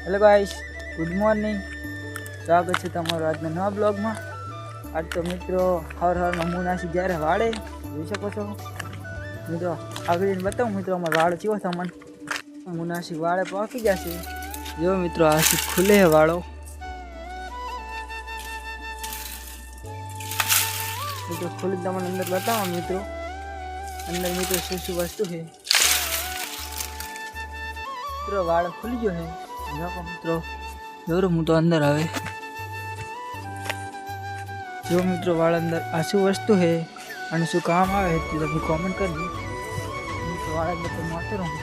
Hello guys, good morning. स्वागत है तमारो आज नवा ब्लॉग में। आज तो मित्रों हर हर में मुनासी જ્યારે વાળે જોઈ શકો છો મિત્રો। આગળ બતાવું મિત્રો અમારો વાળો કેવો સામાન મુનાસી વાળે પાકી જશે। જો મિત્રો આ ખુલે હે વાળો મિત્રો ખુલી તમને अंदर बताओ मित्रों। अंदर मित्रों शू वस्तु है मित्रों। वाड़ खुली जो है देखो मित्रों। जो हूँ तो अंदर आवे जो मित्रों वाड़ अंदर आ शू वस्तु है और शू काम आवे तो तब कॉमेंट कर दी मित्रों। वाड़ अंदर तो मारते रहूँ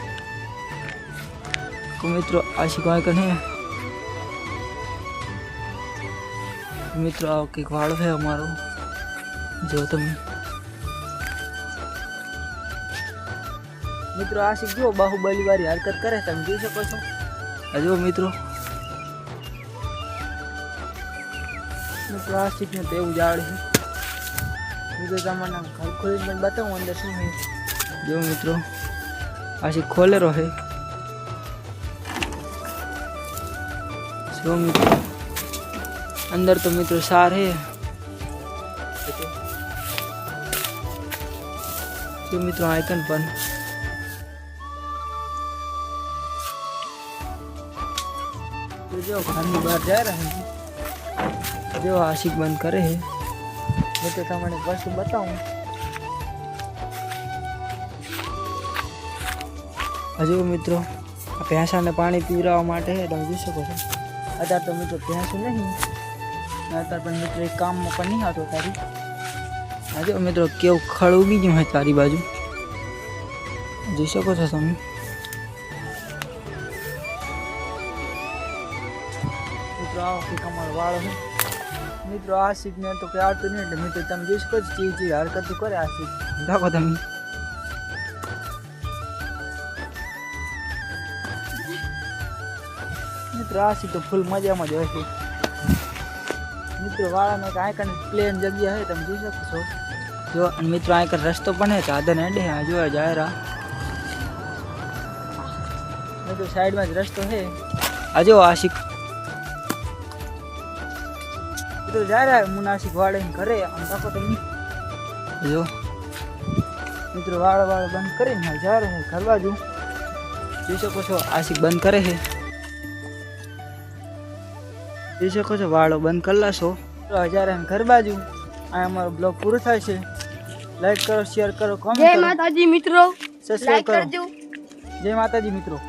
तो मित्रों आशी कोई कने मित्रों आओ कि वाड़ है हमारो जो तुम मित्रों आशिक जो बाहुबली वाली हरकत करे तब જોઈ શકો છો। जो मित्रों आशिक ने तो એવું જાળ છે મિત્રો। તમને ઘર ખોલીને બતાવું અંદર શું છે। जो मित्रों आशिक खोलेरो है जो मित्रों अंदर तो मित्रों सार है जो मित्रों आइकन पर जो घर में बाहर जा रहे हैं जो आशिक बंद करे है मैं तो तमने वस्तु बताऊं। जो मित्रों भैंसा ने पानी पीवरावा माटे है તમે જોઈ શકો છો। અત્યારે તો મિત્રો ભેંસું નહીં અત્યારે પણ મિત્રો એક કામમાં પણ નહીં આવતો તારી। આજે મિત્રો કેવું ખડ ઉગી ગયું હોય તારી બાજુ જોઈ શકો છો તમે। मित्रों आओ कि हमारा वाड़ो है मित्रों। आशिक ने तो क्या तो नहीं मित्रों तुम जोई શકો છો चीज हरकत तो करे आशिक देखो तुम मित्रों। आशिक तो फुल मजा में जोए छे मित्रों। वाड़ा में आइकन प्लेन जगह है तुम જોઈ શકો છો। जो मित्रों आइकन रस्तो पण है साधन हेडे है जो जाए रहा मित्रों। साइड में रस्तो है आजो आशिक तो जा रहा है मुनासिक वाड़े घरे हम देखो तुम जो मित्रों वाड़ा वाड़ा बंद करे ना जा रहे हैं घर बाजू જોઈ શકો છો। आशिक बंद करे है જોઈ શકો છો વાળો બંધ કરી લાશો તો जा रहे हैं घर बाजू। आ हमारो ब्लॉग पूरो थाय छे। लाइक करो शेयर करो कमेंट करो। जय माताजी मित्रों, सब्सक्राइब लाइक करो। करजो। जय माताजी मित्रों।